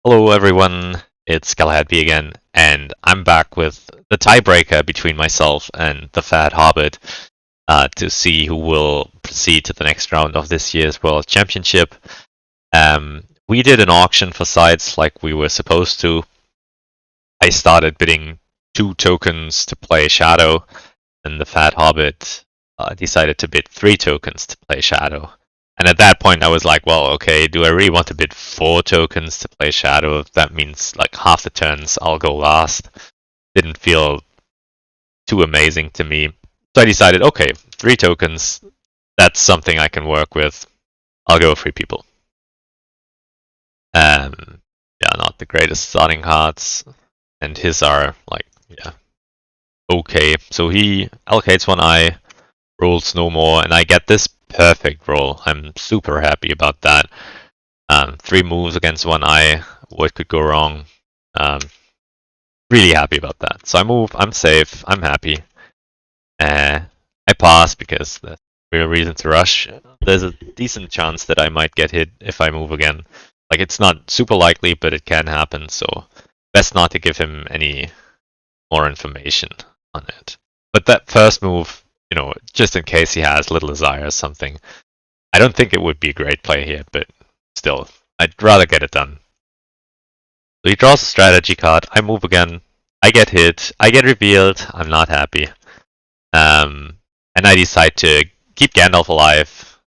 Hello everyone, it's GalahadB again, and I'm back with the tiebreaker between myself and TheFatHobbit to see who will proceed to the next round of this year's World Championship. We did an auction for sites like we were supposed to. I started bidding 2 tokens to play Shadow, and TheFatHobbit decided to bid 3 tokens to play Shadow. And at that point, I was like, well, okay, do I really want to bid 4 tokens to play Shadow? That means like half the turns I'll go last. Didn't feel too amazing to me. So I decided, okay, 3 tokens, that's something I can work with. I'll go 3 people. Yeah, not the greatest starting cards. And his are like, yeah, okay. So he allocates 1 eye, rolls no more, and I get this perfect roll. I'm super happy about that. 3 moves against 1 eye. What could go wrong? Really happy about that. So I move. I'm safe. I'm happy. I pass because there's real reason to rush. There's a decent chance that I might get hit if I move again. Like it's not super likely, but it can happen. So best not to give him any more information on it. But that first move, you know, just in case he has Little Desire or something, I don't think it would be a great play here, but still, I'd rather get it done. So he draws a strategy card, I move again, I get hit, I get revealed, I'm not happy. And I decide to keep Gandalf alive.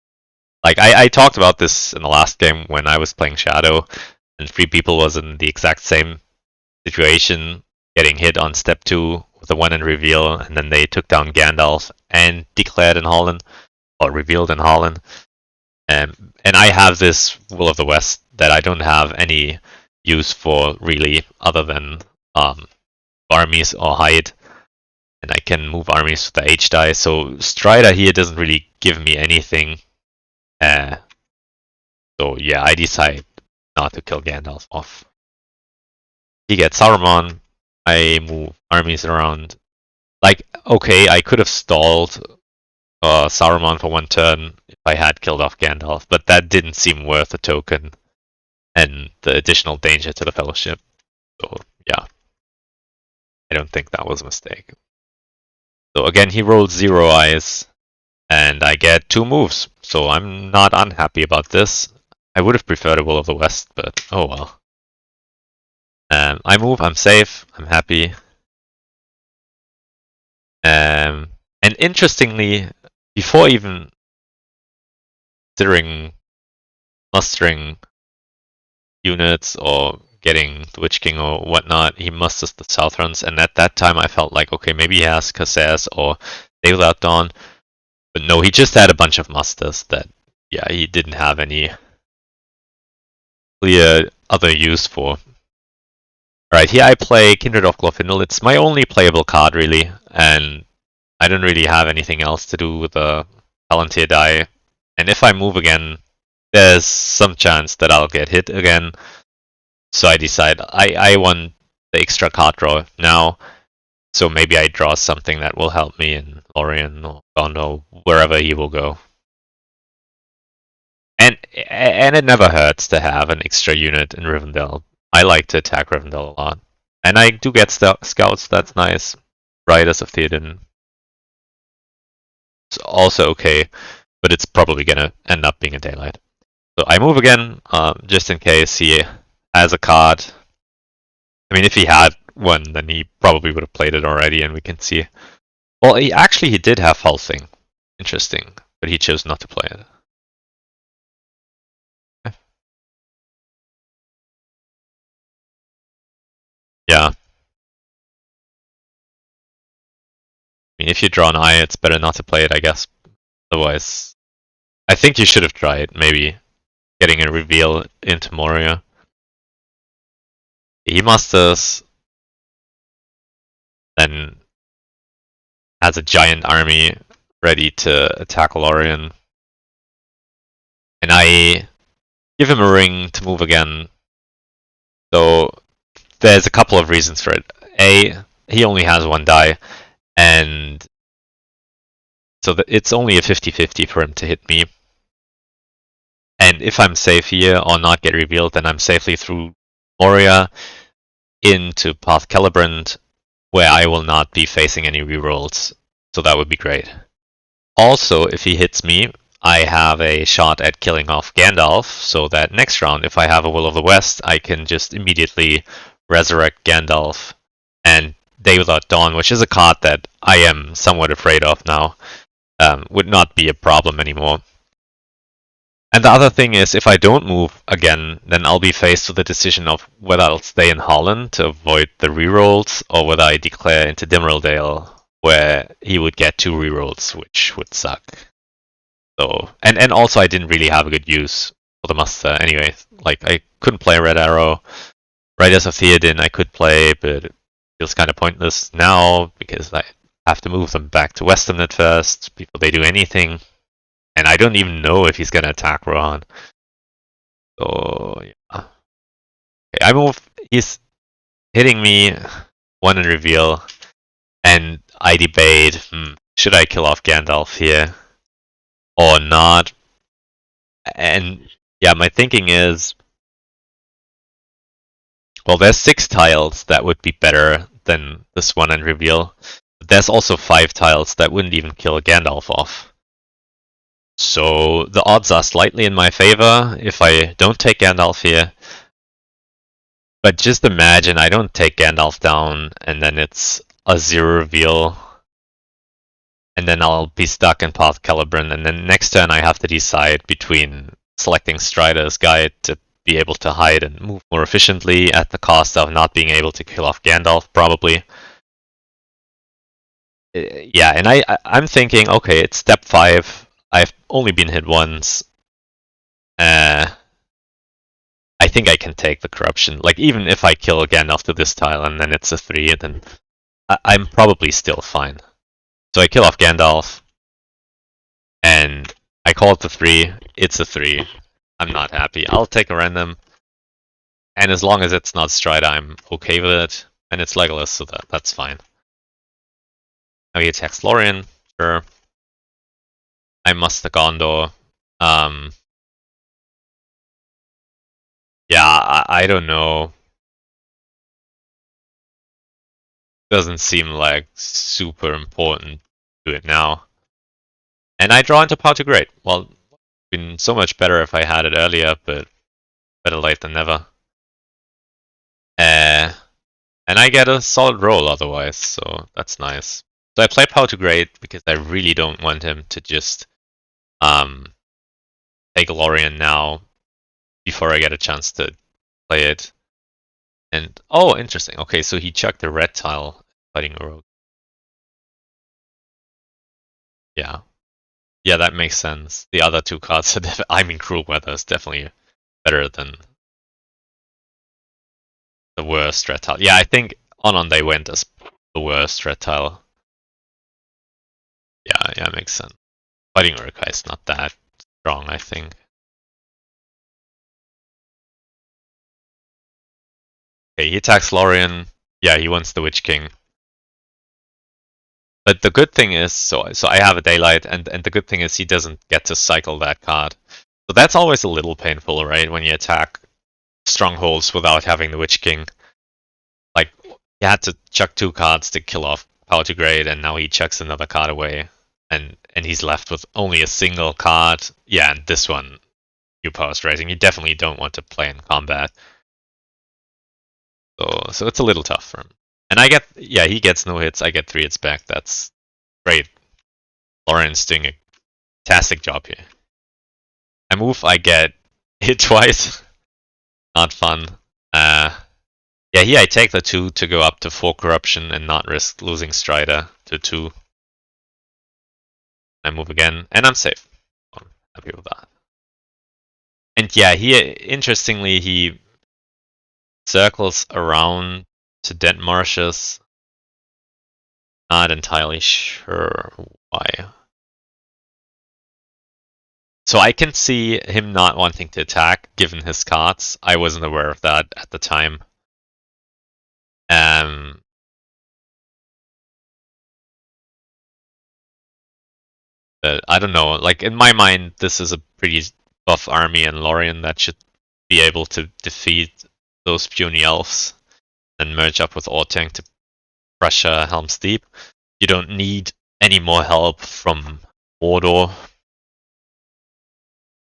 Like, I talked about this in the last game when I was playing Shadow, and 3 people was in the exact same situation, getting hit on step 2 with a 1 and reveal, and then they took down Gandalf and declared in Holland, or revealed in Holland. And I have this Will of the West that I don't have any use for really, other than armies or hide. And I can move armies with the H die. So Strider here doesn't really give me anything. So yeah, I decide not to kill Gandalf off. He gets Saruman. I move armies around. Like, okay, I could have stalled Saruman for 1 turn if I had killed off Gandalf, but that didn't seem worth a token and the additional danger to the Fellowship. So yeah, I don't think that was a mistake. So again, he rolls 0 eyes, and I get 2 moves. So I'm not unhappy about this. I would have preferred a Will of the West, but oh well. I move, I'm safe, I'm happy. And interestingly, before even considering mustering units or getting the Witch King or whatnot, he musters the Southrons, and at that time I felt like, okay, maybe he has Cassez or Day Without Dawn. But no, he just had a bunch of musters that, yeah, he didn't have any clear other use for. Alright, here I play Kindred of Glorfindel. It's my only playable card, really, and I don't really have anything else to do with the Palantir die. And if I move again, there's some chance that I'll get hit again. So I decide I want the extra card draw now. So maybe I draw something that will help me in Lorien or Gondo, wherever he will go. And it never hurts to have an extra unit in Rivendell. I like to attack Rivendell a lot. And I do get scouts, that's nice. Riders of Theoden. It's also okay, but it's probably gonna end up being a daylight. So I move again, just in case he has a card. I mean, if he had one, then he probably would have played it already, and we can see. Well, he did have Hulsing. Interesting, but he chose not to play it. Yeah. I mean, if you draw an eye, it's better not to play it, I guess. Otherwise, I think you should have tried, maybe, getting a reveal into Moria. He musters, then has a giant army ready to attack Lorien. And I give him a ring to move again. So there's a couple of reasons for it. A, he only has 1 die, and so it's only a 50-50 for him to hit me. And if I'm safe here or not get revealed, then I'm safely through Moria into Path Celebrant, where I will not be facing any rerolls, so that would be great. Also, if he hits me, I have a shot at killing off Gandalf, so that next round, if I have a Will of the West, I can just immediately resurrect Gandalf and Day Without Dawn, which is a card that I am somewhat afraid of now, would not be a problem anymore. And the other thing is, if I don't move again, then I'll be faced with the decision of whether I'll stay in Holland to avoid the rerolls, or whether I declare into Dimmeraldale, where he would get 2 rerolls, which would suck. So, and also I didn't really have a good use for the Muster anyway. Like, I couldn't play Red Arrow. Riders of Theoden I could play, but it feels kind of pointless now, because I have to move them back to Westernet first before they do anything. And I don't even know if he's gonna attack Rohan. So, yeah. Okay, I move. He's hitting me, 1 in reveal, and I debate, should I kill off Gandalf here or not? And yeah, my thinking is, well, there's 6 tiles that would be better than this 1 in reveal. But there's also 5 tiles that wouldn't even kill Gandalf off. So the odds are slightly in my favor if I don't take Gandalf here. But just imagine I don't take Gandalf down, and then it's a 0 reveal. And then I'll be stuck in Path Celebrant, and then next turn I have to decide between selecting Strider's Guide to be able to hide and move more efficiently at the cost of not being able to kill off Gandalf, probably. Yeah, and I'm thinking, okay, it's step 5. I've only been hit once. I think I can take the corruption. Like, even if I kill Gandalf to this tile and then it's a 3, then I'm probably still fine. So I kill off Gandalf, and I call it the 3. It's a 3. I'm not happy. I'll take a random, and as long as it's not Strider, I'm okay with it. And it's Legolas, so that's fine. Now he attacks Lorien. Sure. I must the Gondor. Yeah, I don't know. Doesn't seem like super important to do it now. And I draw into Power to Great. Well, been so much better if I had it earlier, but better late than never. And I get a solid roll otherwise, so that's nice. So I play Power to Great because I really don't want him to just take Lorien now before I get a chance to play it. And oh, interesting. Okay, so he chucked the red tile fighting a rogue. Yeah. Yeah, that makes sense. The other 2 cards are I mean, Cruel Weather is definitely better than the worst red tile. Yeah, I think on they went as the worst red tile. Yeah, makes sense. Fighting Urkai is not that strong, I think. Okay, he attacks Lorien. Yeah, he wants the Witch King. But the good thing is, so I have a Daylight, and the good thing is he doesn't get to cycle that card. So that's always a little painful, right? When you attack strongholds without having the Witch King. Like, you had to chuck 2 cards to kill off Power to Great, and now he chucks another card away. And he's left with only a single card. Yeah, and this one, New Powers Rising, you definitely don't want to play in combat. So it's a little tough for him. And he gets no hits, I get 3 hits back. That's great. Lorien's doing a fantastic job here. I move, I get hit twice. Not fun. Yeah, here I take the 2 to go up to 4 corruption and not risk losing Strider to 2. I move again, and I'm safe. I'm happy with that. And yeah, here, interestingly, he circles around to Dead Marshes. Not entirely sure why. So I can see him not wanting to attack, given his cards. I wasn't aware of that at the time. But I don't know. Like, in my mind, this is a pretty buff army, and Lorien that should be able to defeat those puny elves and merge up with R-Tank to pressure Helm's Deep. You don't need any more help from WotR.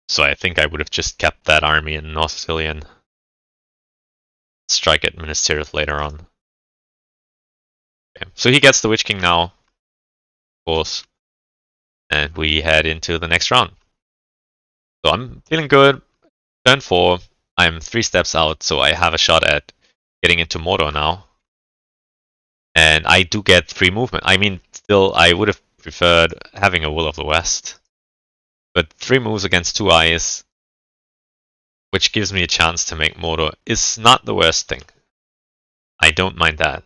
So I think I would have just kept that army in North Sicilian. Strike at Ministerial later on. Okay. So he gets the Witch King now, of course. And we head into the next round. So I'm feeling good. Turn 4. I'm 3 steps out, so I have a shot at getting into WotR now. And I do get 3 movement. I mean, still, I would have preferred having a Will of the West. But 3 moves against 2 eyes, which gives me a chance to make WotR, is not the worst thing. I don't mind that.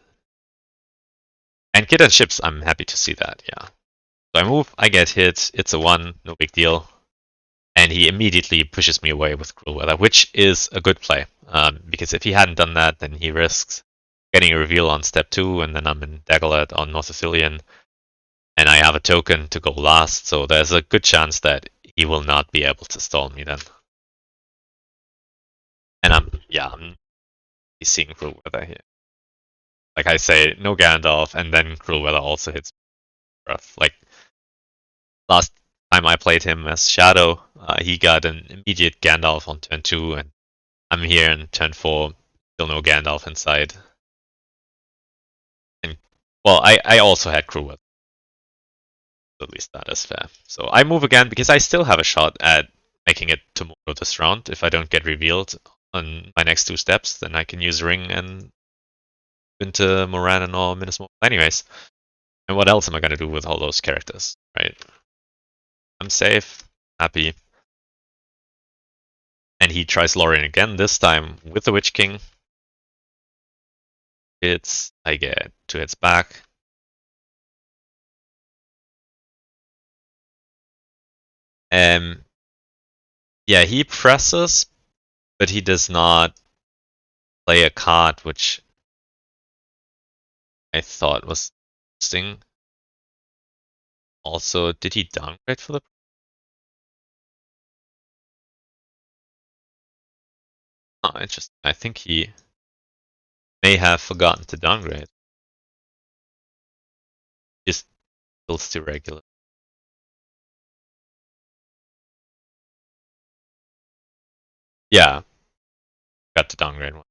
And Kid and Ships, I'm happy to see that, yeah. So I move, I get hit, it's a 1, no big deal. And he immediately pushes me away with Cruel Weather, which is a good play. Because if he hadn't done that, then he risks getting a reveal on step 2, and then I'm in Galahad on North Sicilian, and I have a token to go last, so there's a good chance that he will not be able to stall me then. And I'm seeing Cruel Weather here. Like I say, no Gandalf, and then Cruel Weather also hits Breath. Like, last time I played him as Shadow, he got an immediate Gandalf on turn 2, and I'm here in turn 4, still no Gandalf inside. And, well, I also had Cruel Weather. At least that is fair. So I move again because I still have a shot at making it to WotR this round. If I don't get revealed on my next 2 steps, then I can use Ring and into Moran or Minas Morgul anyways. And what else am I going to do with all those characters, right? I'm safe, happy. And he tries Lorien again, this time with the Witch King. I get 2 hits back. Yeah, he presses, but he does not play a card, which I thought was interesting. Also, did he downgrade for the... Oh, interesting. I think he may have forgotten to downgrade. Just still still regular. Yeah, got to downgrade one.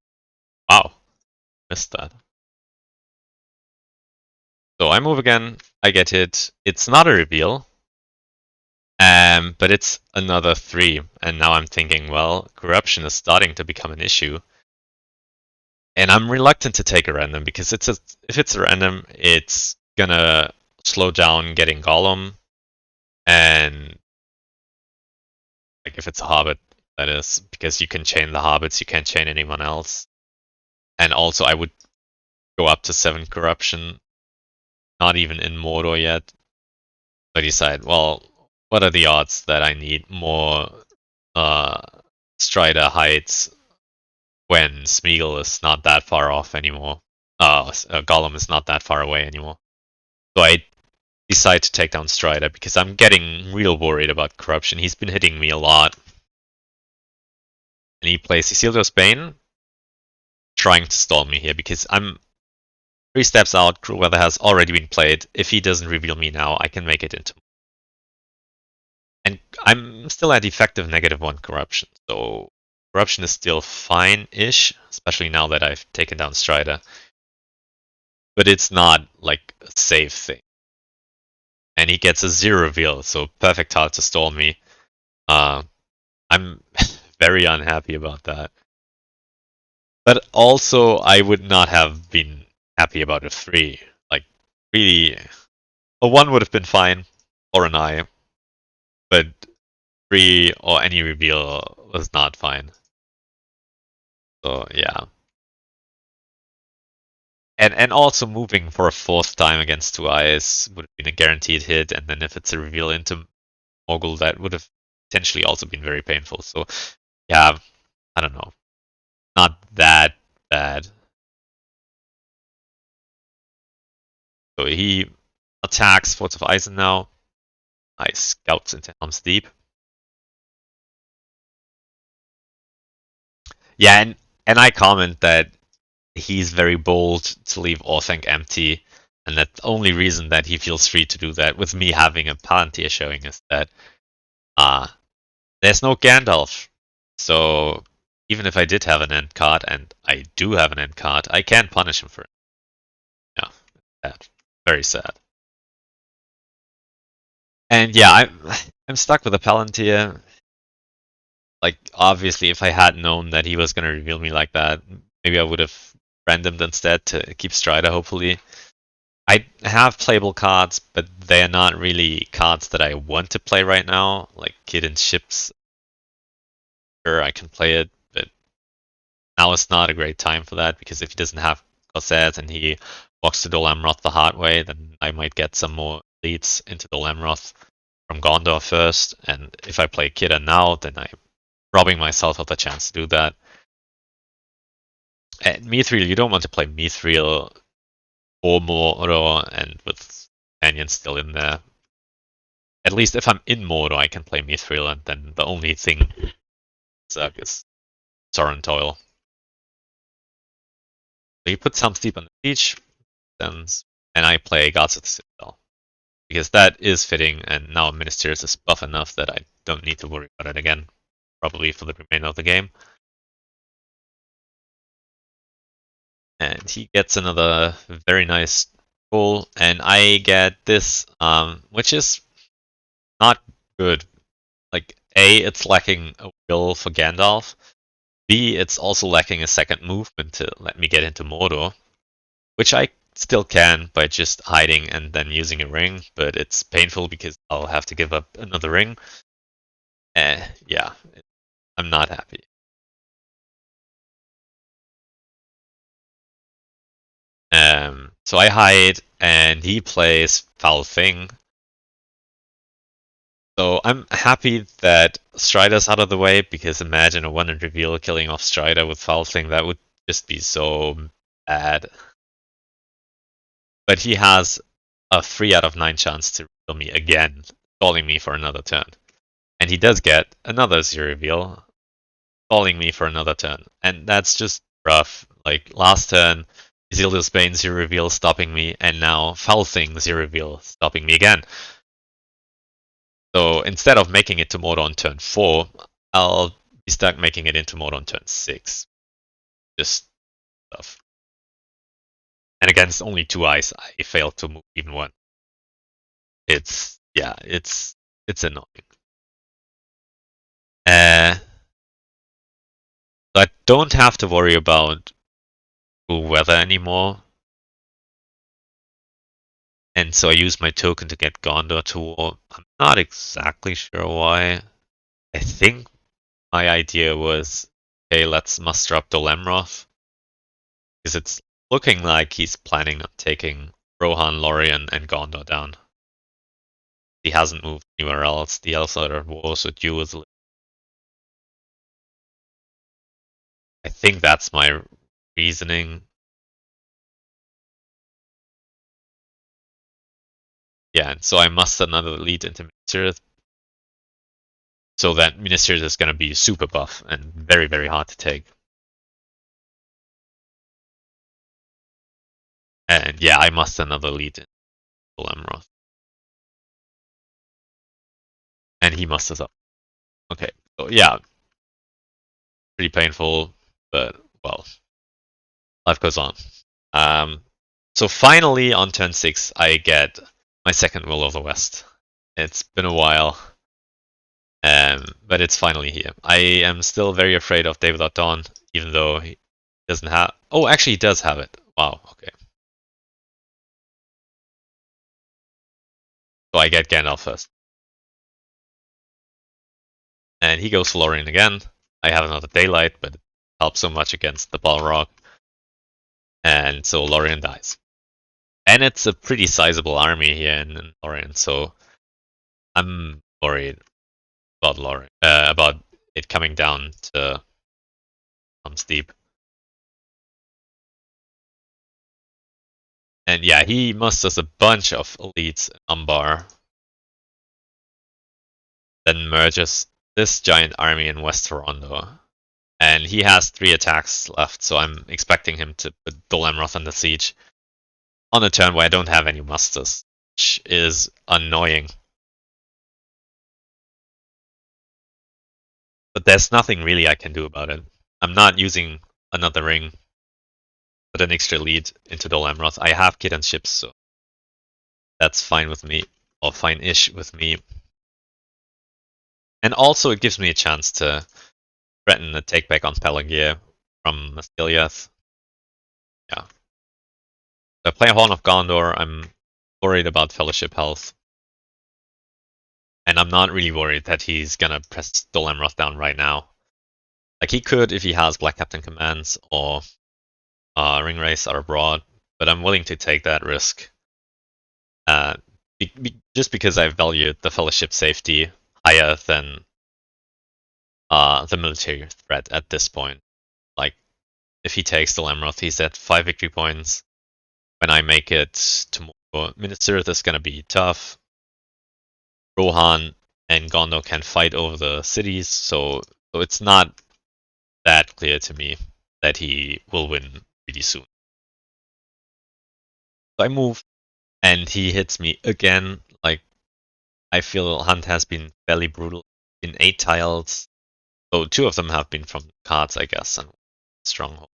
Wow, missed that. So I move again, I get hit. It's not a reveal, but it's another 3. And now I'm thinking, well, corruption is starting to become an issue. And I'm reluctant to take a random because if it's a random, it's gonna slow down getting Gollum. And like if it's a Hobbit, that is, because you can chain the Hobbits, you can't chain anyone else. And also I would go up to 7 corruption, not even in WotR yet. So I decide, well, what are the odds that I need more Strider heights when Smeagol is not that far off anymore? Gollum is not that far away anymore. So I decide to take down Strider because I'm getting real worried about corruption. He's been hitting me a lot. And he plays Isildur's Bane, trying to stall me here because I'm 3 steps out. Cruel Weather has already been played. If he doesn't reveal me now, I can make it into... And I'm still at effective -1 corruption, so corruption is still fine-ish, especially now that I've taken down Strider. But it's not like a safe thing. And he gets a 0 reveal, so perfect time to stall me. I'm very unhappy about that. But also, I would not have been happy about a 3. Like, really, a 1 would have been fine, or an I. But 3 or any reveal was not fine. So, yeah. And also moving for a 4th time against 2 eyes would have been a guaranteed hit, and then if it's a reveal into Mogul, that would have potentially also been very painful. So, yeah, I don't know. Not that bad. So he attacks Forts of Eisen now. I scouts into Helm's Deep. Yeah, and And I comment that he's very bold to leave Orthanc empty, and that the only reason that he feels free to do that with me having a Palantir showing is that there's no Gandalf. So even if I did have an end card, and I do have an end card, I can't punish him for it. Yeah, sad. Very sad. And yeah, I'm stuck with a Palantir. Like, obviously, if I had known that he was going to reveal me like that, maybe I would have randomed instead to keep Strider, hopefully. I have playable cards, but they're not really cards that I want to play right now. Like Kid and Ships, sure, I can play it, but now is not a great time for that, because if he doesn't have Corsairs and he walks to Dol the hard way, then I might get some more leads into Dol from Gondor first, and if I play Kidden now, then I'm robbing myself of the chance to do that. And Mithril, you don't want to play Mithril or Mordor, and with Canyon still in there. At least if I'm in Mordor, I can play Mithril, and then the only thing suck is Sorin Toil. So you put some Steep on the beach, then, and I play Gods of the Citadel. Because that is fitting, and now Ministers is buff enough that I don't need to worry about it again, probably for the remainder of the game. And he gets another very nice pull, and I get this, which is not good. Like, A, it's lacking a will for Gandalf. B, it's also lacking a second movement to let me get into Mordor, which I still can by just hiding and then using a ring, but it's painful because I'll have to give up another ring. Yeah, I'm not happy. So I hide, and he plays Foul Thing. So I'm happy that Strider's out of the way, because imagine a 1-hit reveal killing off Strider with Foul Thing. That would just be so bad. But he has a 3 out of 9 chance to reveal me again, stalling me for another turn. And he does get another 0 reveal, stalling me for another turn. And that's just rough. Like, last turn, Isildur's Bane 0 reveal stopping me, and now Foul Thing 0 reveal stopping me again. So instead of making it to Mordor on turn 4, I'll be stuck making it into Mordor on turn 6. Just stuff. And against only 2 eyes, I failed to move even one. It's annoying. So I don't have to worry about cool weather anymore. And so I use my token to get Gondor to war. I'm not exactly sure why. I think my idea was, okay, let's muster up Dol Amroth, because it's looking like he's planning on taking Rohan, Lorien, and Gondor down. He hasn't moved anywhere else. The elves are at war, so due is. I think that's my reasoning. Yeah, and so I muster another lead into Minas Tirith, so that Minas Tirith is going to be super buff and very, very hard to take. And yeah, I muster another lead into Dol Amroth. And he musters up. Okay, so yeah, pretty painful, but well, life goes on. So finally on turn 6, I get my second Will of the West. It's been a while, but it's finally here. I am still very afraid of Day Without Dawn, even though he doesn't have. Oh, actually, he does have it. Wow. Okay. So I get Gandalf first, and he goes for Lorien again. I have another Daylight, but it helps so much against the Balrog, and so Lorien dies. And it's a pretty sizable army here in Lorien, so I'm worried about Lorien, about it coming down to Steep. And yeah, he musters a bunch of elites in Umbar, then merges this giant army in West Toronto. And he has 3 attacks left, so I'm expecting him to put Dol Amroth under siege on a turn where I don't have any musters, which is annoying. But there's nothing really I can do about it. I'm not using another ring with an extra lead into Dol Amroth. I have kit and ships, so that's fine with me, or fine-ish with me. And also it gives me a chance to threaten a take back on Pelagir from Mastilyath. Yeah. If I play Horn of Gondor, I'm worried about Fellowship health. And I'm not really worried that he's gonna press Dol Amroth down right now. Like, he could if he has Black Captain commands or Ringwraiths are abroad, but I'm willing to take that risk. Just because I value the Fellowship safety higher than the military threat at this point. Like, if he takes Dol Amroth, he's at 5 victory points. When I make it tomorrow, Minas Tirith is gonna be tough. Rohan and Gondor can fight over the cities, so it's not that clear to me that he will win really soon. So I move, and he hits me again. Like, I feel Hunt has been fairly brutal in 8 tiles. So 2 of them have been from cards, I guess, and Stronghold.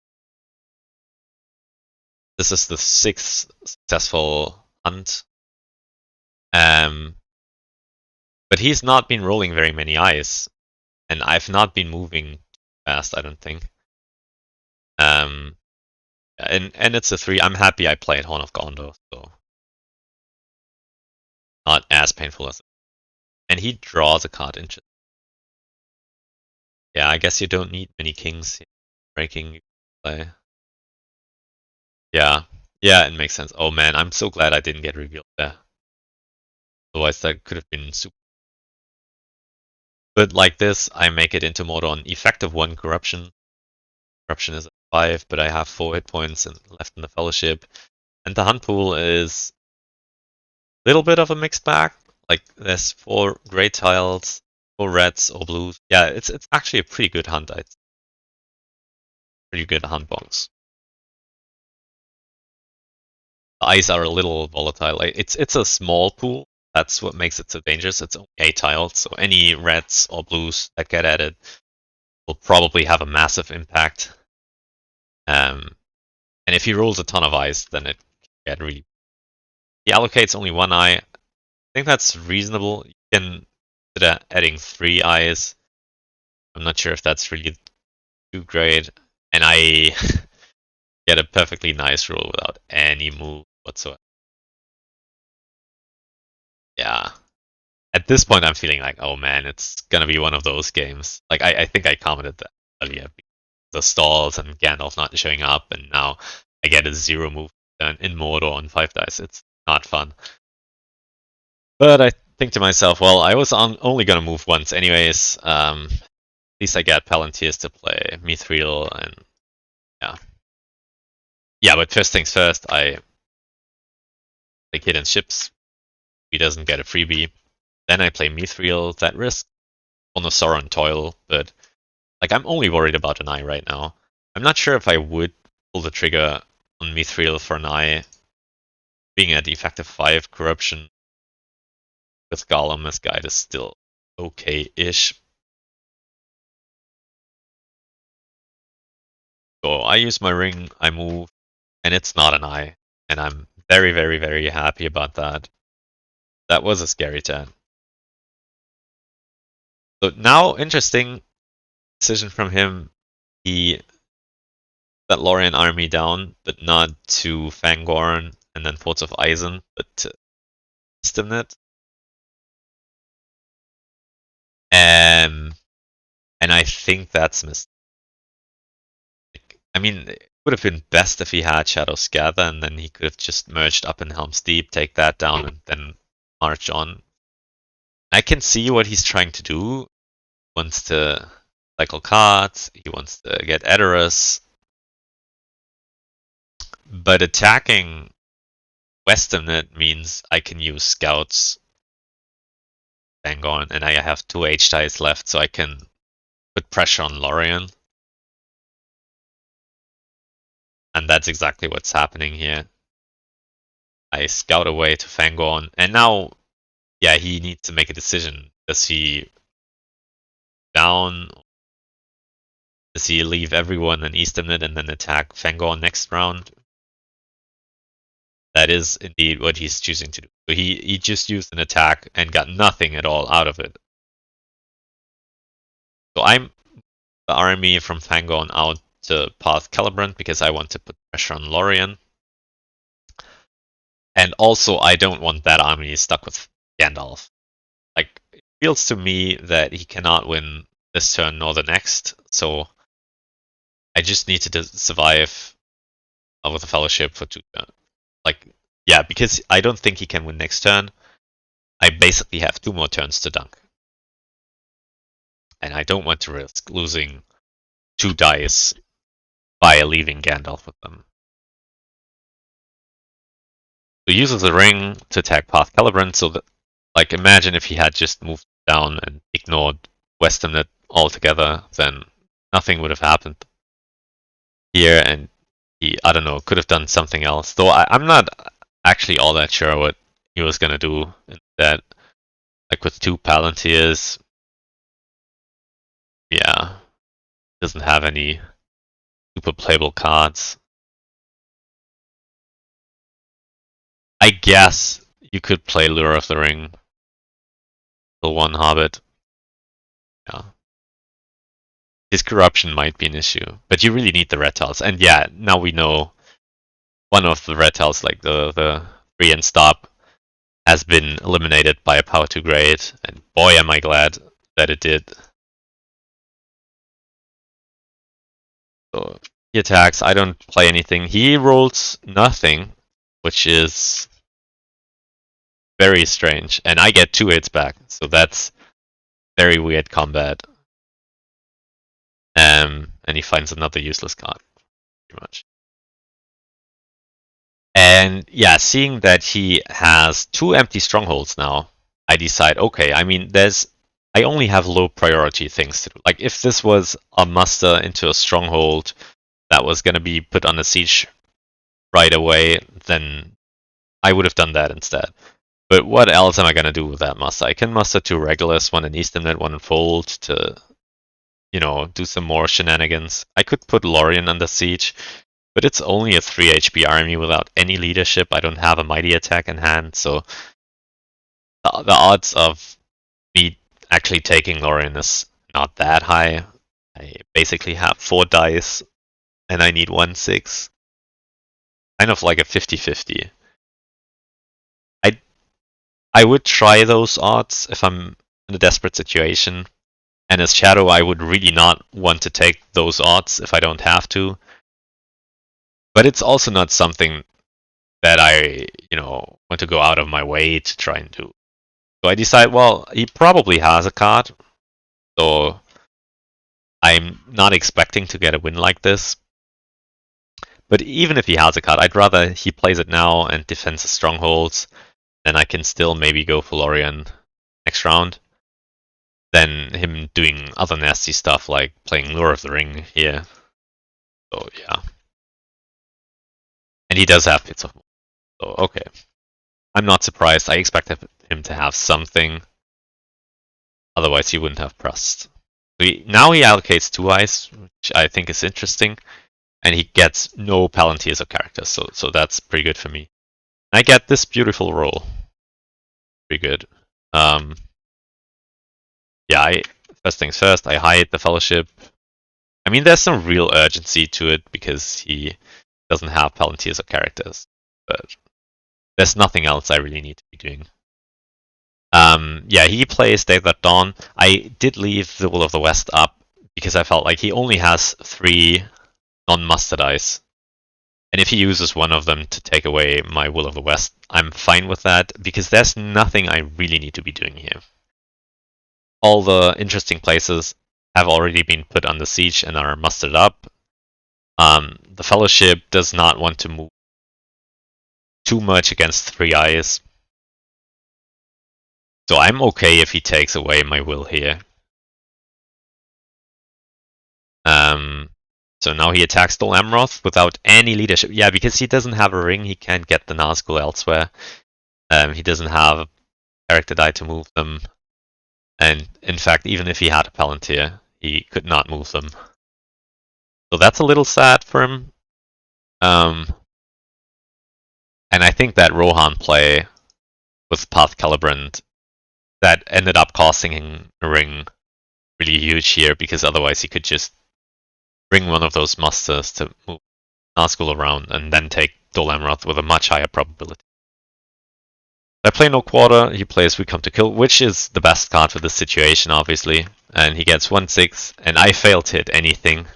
This is the 6th successful Hunt. But he's not been rolling very many eyes, and I've not been moving fast, I don't think. And it's a 3. I'm happy I played Horn of Gondor, so not as painful as. And he draws a card. Yeah, I guess you don't need many kings breaking play. Yeah, it makes sense. Oh man, I'm so glad I didn't get revealed there. Otherwise, that could have been super. But like this, I make it into Mordor on effective 1 corruption. Corruption is at 5, but I have 4 hit points left in the Fellowship. And the Hunt pool is a little bit of a mixed bag. Like, there's 4 gray tiles, 4 reds or blues. Yeah, it's actually a pretty good hunt. Pretty good hunt box. The eyes are a little volatile. Like, it's a small pool. That's what makes it so dangerous. It's only 8 tiles, so any reds or blues that get added will probably have a massive impact. And if he rolls a ton of eyes, then it can get really. He allocates only 1 eye. I think that's reasonable. You can consider adding 3 eyes. I'm not sure if that's really too great. And I get a perfectly nice roll without any move whatsoever. Yeah. At this point, I'm feeling like, oh man, it's gonna be one of those games. Like, I think I commented that earlier. The stalls and Gandalf not showing up, and now I get a 0 move turn in Mordor on 5 dice. It's not fun. But I think to myself, well, I was only gonna move once anyways. At least I get Palantirs to play Mithril, and yeah. Yeah, but first things first, I play Hidden Ships. He doesn't get a freebie. Then I play Mithril, that risk on a Sauron Toil, but like, I'm only worried about an eye right now. I'm not sure if I would pull the trigger on Mithril for an eye, being at effective 5 corruption with Gollum as guide is still okay-ish. So I use my ring, I move, and it's not an eye. And I'm very, very, very happy about that. That was a scary turn. So now, interesting decision from him. He that Lorien army down, but not to Fangorn and then Forts of Eisen, but to Stimnet. And I think that's mistake. I mean, it would have been best if he had Shadows Gather, and then he could have just merged up in Helm's Deep, take that down, and then march on. I can see what he's trying to do. He wants to cycle cards, he wants to get Edoras, but attacking Westernnet means I can use scouts Fangorn, and I have 2 H dice left, so I can put pressure on Lorien. And that's exactly what's happening here. I scout away to Fangorn, and now, yeah, he needs to make a decision. Does he down? Does he leave everyone in Eastern and then attack Fangorn next round? That is indeed what he's choosing to do. So he just used an attack and got nothing at all out of it. So I'm the army from Fangorn out to path Celebrant because I want to put pressure on Lorien. And also I don't want that army stuck with Gandalf. Like, it feels to me that he cannot win this turn nor the next, so I just need to survive with the Fellowship for 2 turns. Like, yeah, because I don't think he can win next turn. I basically have 2 more turns to dunk. And I don't want to risk losing 2 dice by leaving Gandalf with them. So he uses the ring to attack Path Celebrant, so that, like, imagine if he had just moved down and ignored Western altogether, then nothing would have happened here, and he, I don't know, could have done something else. Though I'm not actually all that sure what he was gonna do instead. Like with 2 Palantirs, yeah, doesn't have any super playable cards. I guess you could play Lure of the Ring, the 1 Hobbit. Yeah. His corruption might be an issue, but you really need the red tiles. And yeah, now we know one of the red tiles, like the free and stop, has been eliminated by a power 2 grade, and boy am I glad that it did. So he attacks, I don't play anything. He rolls nothing, which is very strange, and I get 2 hits back, so that's very weird combat. And he finds another useless card, pretty much. And yeah, seeing that he has 2 empty strongholds now, I decide, okay, I mean, I only have low priority things to do. Like, if this was a muster into a stronghold that was going to be put on a siege right away, then I would have done that instead. But what else am I going to do with that muster? I can muster 2 regulars, 1 in Eastern, 1 in Fold, to, you know, do some more shenanigans. I could put Lorien under siege, but it's only a 3 HP army without any leadership. I don't have a mighty attack in hand, so the odds of me actually taking Lorien is not that high. I basically have 4 dice, and I need 1/6. Kind of like a 50-50. I would try those odds if I'm in a desperate situation. And as Shadow, I would really not want to take those odds if I don't have to. But it's also not something that I, want to go out of my way to try and do. So I decide, well, he probably has a card, so I'm not expecting to get a win like this. But even if he has a card, I'd rather he plays it now and defends his strongholds, then I can still maybe go for Lorien next round, than him doing other nasty stuff like playing Lure of the Ring here. So yeah. And he does have Pits of War. So okay. I'm not surprised. I expected him to have something. Otherwise he wouldn't have pressed. So now he allocates 2 eyes, which I think is interesting. And he gets no Palantirs of characters, so that's pretty good for me. I get this beautiful roll. Pretty good. Yeah, first things first, I hide the Fellowship. I mean, there's some real urgency to it because he doesn't have Palantirs of characters, but there's nothing else I really need to be doing. Yeah, he plays Day That Dawn. I did leave the Will of the West up because I felt like he only has 3 non-muster dice. And if he uses one of them to take away my Will of the West, I'm fine with that because there's nothing I really need to be doing here. All the interesting places have already been put under siege and are mustered up. The Fellowship does not want to move too much against 3 eyes. So I'm okay if he takes away my will here. So now he attacks Dol Amroth without any leadership. Yeah, because he doesn't have a ring, he can't get the Nazgul elsewhere. He doesn't have a character die to move them. And in fact, even if he had a Palantir, he could not move them. So that's a little sad for him. And I think that Rohan play with Path Calibrant that ended up costing him a ring really huge here, because otherwise he could just bring one of those musters to move Nazgul around and then take Dol Amroth with a much higher probability. I play no quarter, he plays We Come to Kill, which is the best card for this situation, obviously. And he gets 1/6, and I fail to hit anything.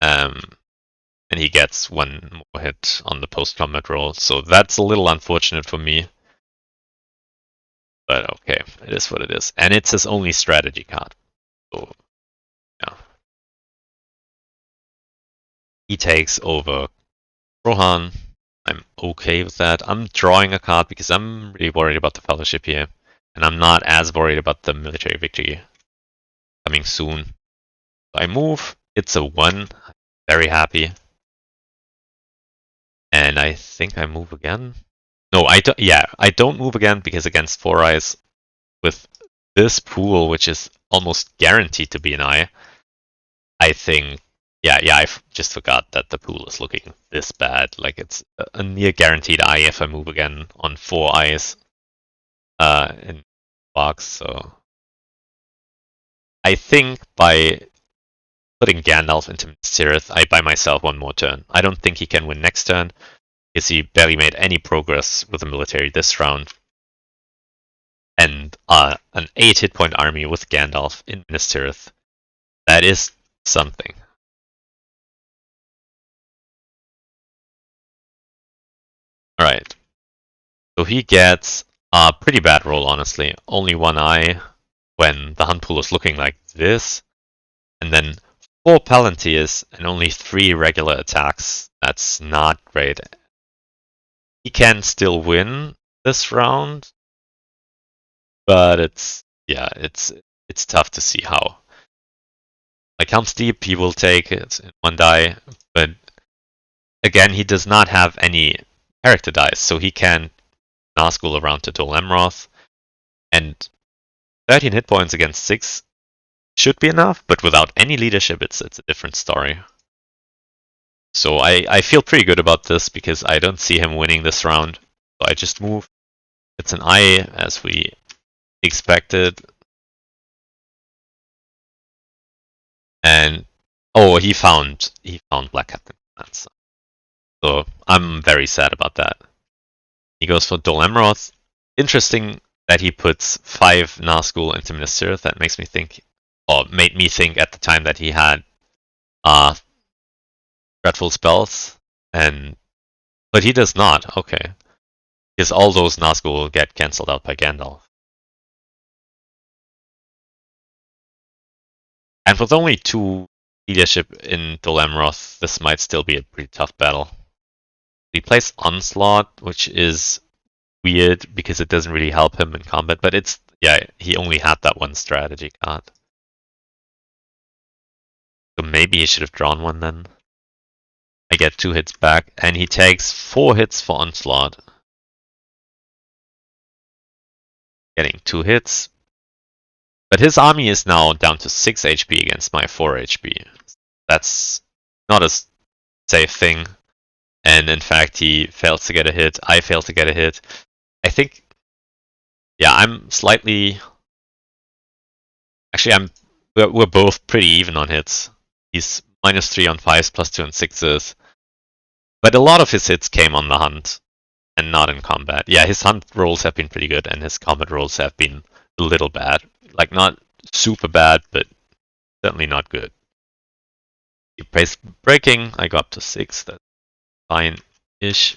And he gets one more hit on the post-combat roll, so that's a little unfortunate for me. But okay, it is what it is. And it's his only strategy card. So, yeah. He takes over Rohan. I'm okay with that. I'm drawing a card because I'm really worried about the Fellowship here. And I'm not as worried about the military victory coming soon. So I move. It's a 1. I'm very happy. And I think I move again. No, I don't. Yeah, I don't move again because against 4 eyes with this pool, which is almost guaranteed to be an eye, I think. Yeah, I just forgot that the pool is looking this bad. Like it's a near guaranteed eye if I move again on 4 eyes in box. So I think by putting Gandalf into Minas Tirith, I buy myself one more turn. I don't think he can win next turn, because he barely made any progress with the military this round. And an 8 hit point army with Gandalf in Minas Tirith, that is something. Alright. So he gets a pretty bad roll, honestly. Only 1 eye when the hunt pool is looking like this. And then 4 Palantirs and only 3 regular attacks. That's not great. He can still win this round, but it's tough to see how. Like Helm's Deep, he will take it in 1 die, but again, he does not have any character dice, so he can Nazgul around to Dol Amroth, and 13 hit points against 6 should be enough, but without any leadership, it's a different story. So I feel pretty good about this because I don't see him winning this round. So I just move. It's an eye as we expected. And oh, he found Black Captain. So I'm very sad about that. He goes for Dol Amroth. Interesting that he puts 5 Nazgul into Minas Tirith. That makes me think, or made me think at the time that he had dreadful spells, but he does not. Okay, because all those Nazgul will get cancelled out by Gandalf. And with only 2 leadership in Dol Amroth, this might still be a pretty tough battle. He plays Onslaught, which is weird because it doesn't really help him in combat, but he only had that one strategy card. So maybe he should have drawn one then. I get 2 hits back, and he takes 4 hits for Onslaught. Getting 2 hits. But his army is now down to 6 HP against my 4 HP. That's not a safe thing. And in fact, he fails to get a hit. I fail to get a hit. I think, yeah, I'm slightly. Actually, we're both pretty even on hits. He's -3 on 5s, +2 on 6s. But a lot of his hits came on the hunt and not in combat. Yeah, his hunt rolls have been pretty good, and his combat rolls have been a little bad. Like, not super bad, but certainly not good. He plays breaking. I go up to 6. That's fine-ish.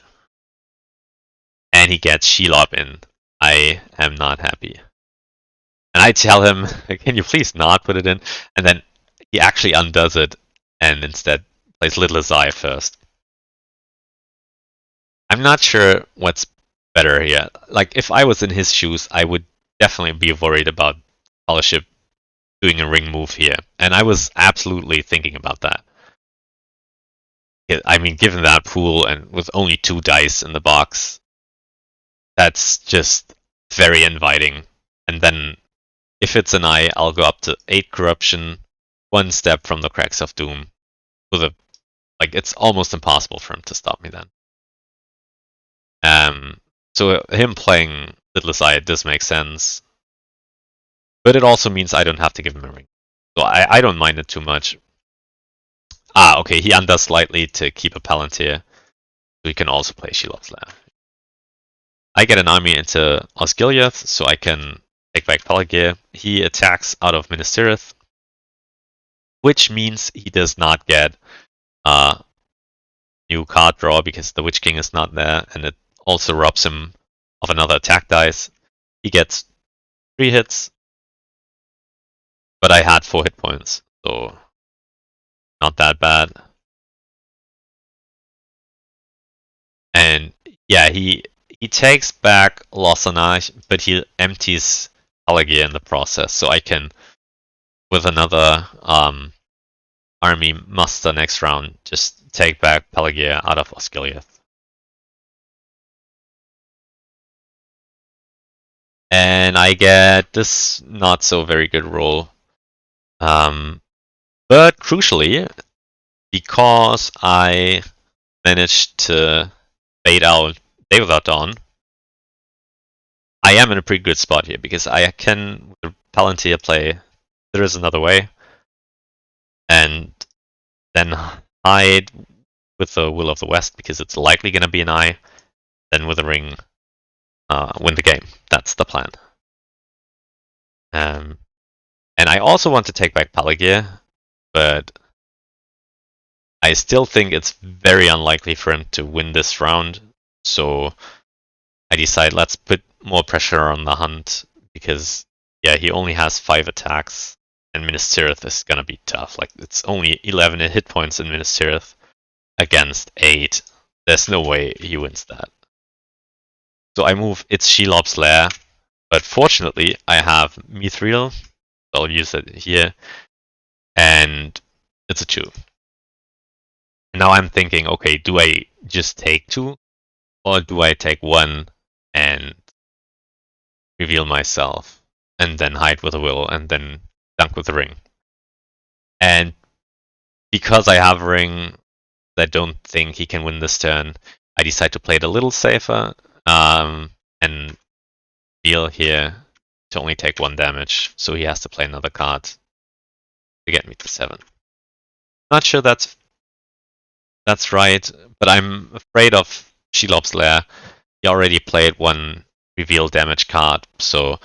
And he gets Shelob in. I am not happy. And I tell him, can you please not put it in? And then he actually undoes it and instead plays Little Azai first. I'm not sure what's better here. Like, if I was in his shoes, I would definitely be worried about Fellowship doing a ring move here. And I was absolutely thinking about that. I mean, given that pool and with only 2 dice in the box, that's just very inviting. And then if it's an eye, I'll go up to 8 corruption, 1 step from the cracks of doom. With a like, it's almost impossible for him to stop me then. So him playing Littlest Eye does make sense, but it also means I don't have to give him a ring. So I don't mind it too much. Okay, he undoes slightly to keep a Palantir, so he can also play Shelob's Lair. I get an army into Osgiliath, so I can take back Pelagear. He attacks out of Minas Tirith, which means he does not get new card draw because the Witch King is not there, and it also robs him of another attack dice. He gets 3 hits, but I had 4 hit points, so not that bad. And yeah, he takes back Losanage, but he empties Pelagear in the process, so I can, with another army muster next round, just take back Pelagear out of Osgiliath. And I get this not so very good roll. But crucially, because I managed to bait out Day Without Dawn, I am in a pretty good spot here because I can, with Palantir, play There Is Another Way, and then hide with the Will of the West because it's likely going to be an eye, then with a ring, win the game. That's the plan. And I also want to take back Pelagear, but I still think it's very unlikely for him to win this round, so I decide let's put more pressure on the hunt, because yeah, he only has 5 attacks, and Minas Tirith is gonna be tough. Like, it's only 11 hit points in Minas Tirith against 8. There's no way he wins that. So I move It's Shelob's Lair, but fortunately I have Mithril, so I'll use it here, and it's a 2. Now I'm thinking, okay, do I just take 2, or do I take 1 and reveal myself, and then hide with a will, and then dunk with a ring? And because I have a ring, I don't think he can win this turn. I decide to play it a little safer, and deal here to only take 1 damage, so he has to play another card to get me to 7. Not sure that's right, but I'm afraid of Shelob's Lair. He already played 1 reveal damage card, so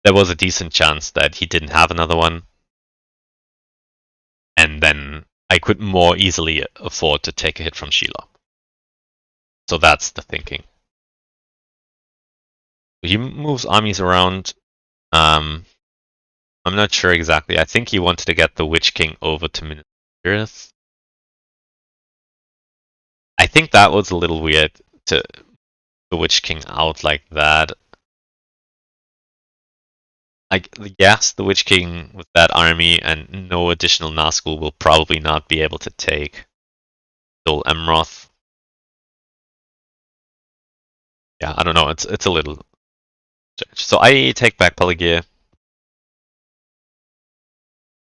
there was a decent chance that he didn't have another one. And then I could more easily afford to take a hit from Shelob. So that's the thinking. He moves armies around. I'm not sure exactly. I think he wanted to get the Witch King over to Minas Tirith. I think that was a little weird to the Witch King out like that. Like, yes, the Witch King with that army and no additional Nazgul will probably not be able to take Dol Amroth. Yeah, I don't know. It's a little strange. So I take back Pelagear.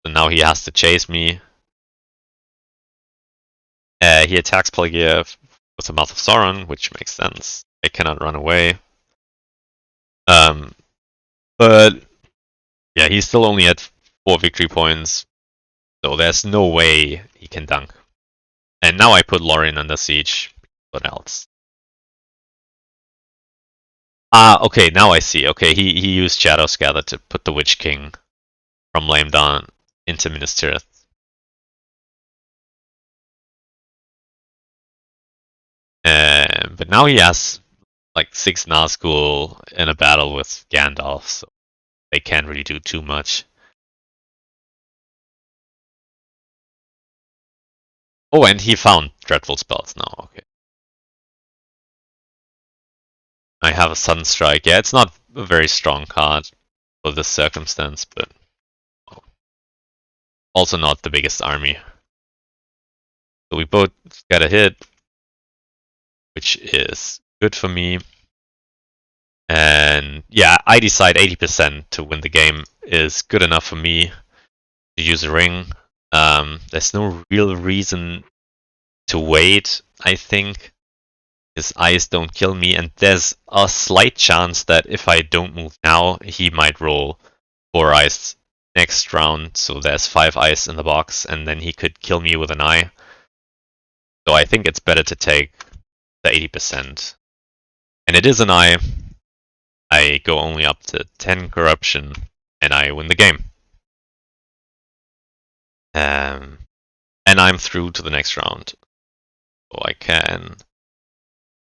So now he has to chase me. He attacks Pelagear with the Mouth of Sauron, which makes sense. I cannot run away. But yeah, he's still only at 4 victory points, so there's no way he can dunk. And now I put Lorien under siege. What else? Okay, now I see. Okay, he used Shadow's Gather to put the Witch King from Lame Dawn into Minas Tirith. But now he has like 6 Nazgul in a battle with Gandalf, so they can't really do too much. Oh, and he found Dreadful Spells now, okay. I have a Sunstrike. Yeah, it's not a very strong card for this circumstance, but also not the biggest army. So we both get a hit, which is good for me. And yeah, I decide 80% to win the game is good enough for me to use a ring. There's no real reason to wait, I think. His eyes don't kill me, and there's a slight chance that if I don't move now, he might roll 4 eyes next round, so there's 5 eyes in the box, and then he could kill me with an eye. So I think it's better to take the 80%. And it is an eye. I go only up to 10 corruption, and I win the game. And I'm through to the next round. So I can...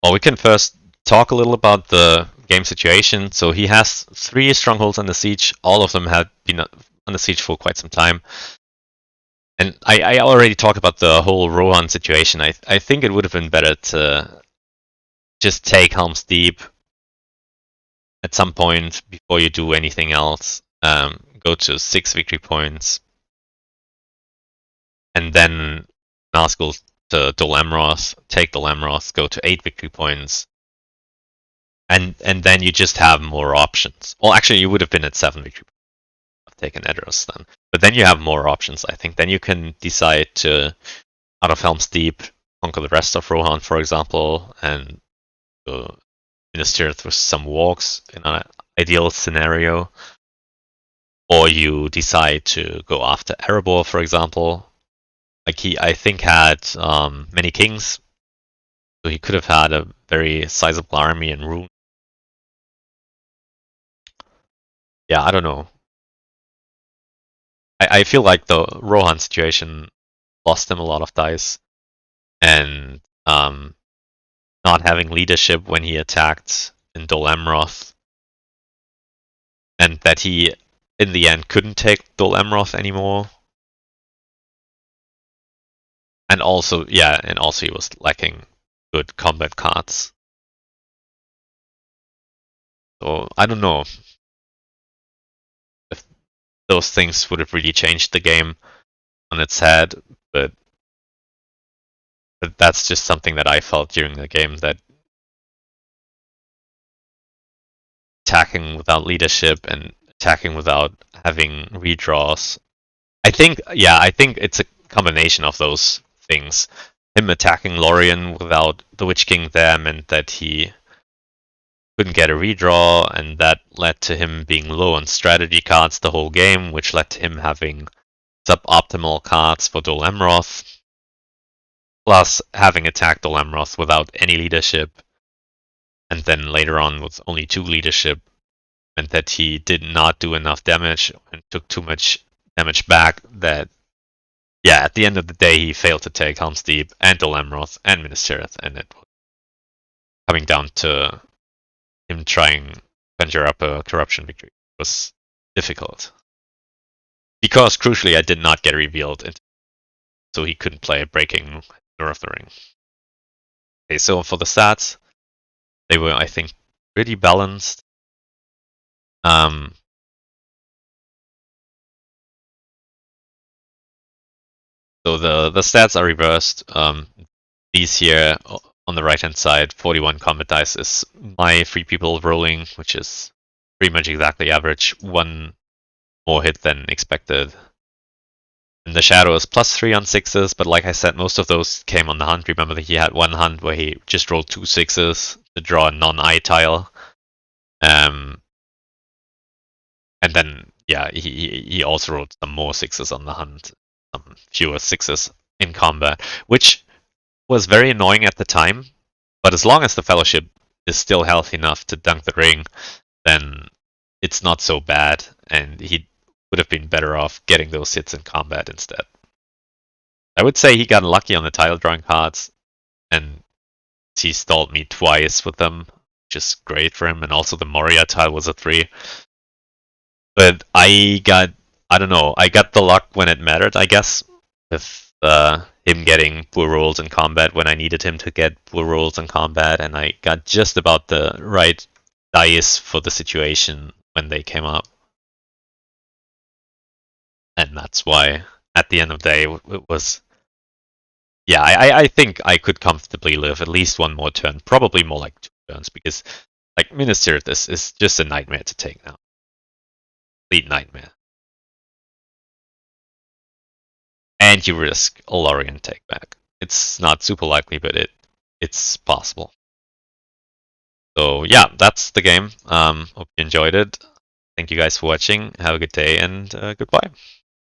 Well, we can first talk a little about the game situation. So he has 3 strongholds under siege. All of them had been under siege for quite some time. And I already talked about the whole Rohan situation. I think it would have been better to just take Helm's Deep at some point before you do anything else. Go to 6 victory points. And then Nazgul to Dol Amroth, take Dol Amroth, go to 8 victory points. And then you just have more options. Well, actually, you would have been at 7 victory points. I've taken Edros then. But then you have more options, I think. Then you can decide to, out of Helm's Deep, conquer the rest of Rohan, for example, and go Minister with some walks in an ideal scenario. Or you decide to go after Erebor, for example. Like he, I think, had many kings, so he could have had a very sizable army in Rune. Yeah, I don't know. I feel like the Rohan situation lost him a lot of dice, and not having leadership when he attacked in Dol Amroth, and that he, in the end, couldn't take Dol Amroth anymore. And also, yeah, and also he was lacking good combat cards. So I don't know if those things would have really changed the game on its head, but that's just something that I felt during the game, that attacking without leadership and attacking without having redraws. I think it's a combination of those things. Him attacking Lorien without the Witch King there meant that he couldn't get a redraw, and that led to him being low on strategy cards the whole game, which led to him having suboptimal cards for Dol Amroth, plus having attacked Dol Amroth without any leadership, and then later on with only 2 leadership, meant that he did not do enough damage and took too much damage back that, yeah, at the end of the day, he failed to take Helm's Deep and Dol Amroth and Minas Tirith, and it was coming down to him trying to conjure up a corruption victory. It was difficult. Because, crucially, I did not get revealed, so he couldn't play Breaking Door of the Ring. Okay, so for the stats, they were, I think, pretty balanced. So the stats are reversed. These here on the right hand side, 41 combat dice is my 3 people rolling, which is pretty much exactly average. 1 more hit than expected. And the shadow is +3 on 6s, but like I said, most of those came on the hunt. Remember that he had 1 hunt where he just rolled 2 6s to draw a non-eye tile. And then, yeah, he also rolled some more 6s on the hunt, some fewer 6s in combat, which was very annoying at the time. But as long as the Fellowship is still healthy enough to dunk the ring, then it's not so bad, and he would have been better off getting those hits in combat instead. I would say he got lucky on the tile drawing cards, and he stalled me twice with them, which is great for him, and also the Moria tile was a 3. But I got the luck when it mattered, I guess, with him getting poor rolls in combat when I needed him to get poor rolls in combat, and I got just about the right dice for the situation when they came up. And that's why, at the end of the day, it was, yeah, I think I could comfortably live at least one more turn, probably more like 2 turns, because like Minister is just a nightmare to take now. Complete nightmare. And you risk a Lorien take back. It's not super likely, but it's possible. So yeah, that's the game. Hope you enjoyed it. Thank you guys for watching. Have a good day and goodbye.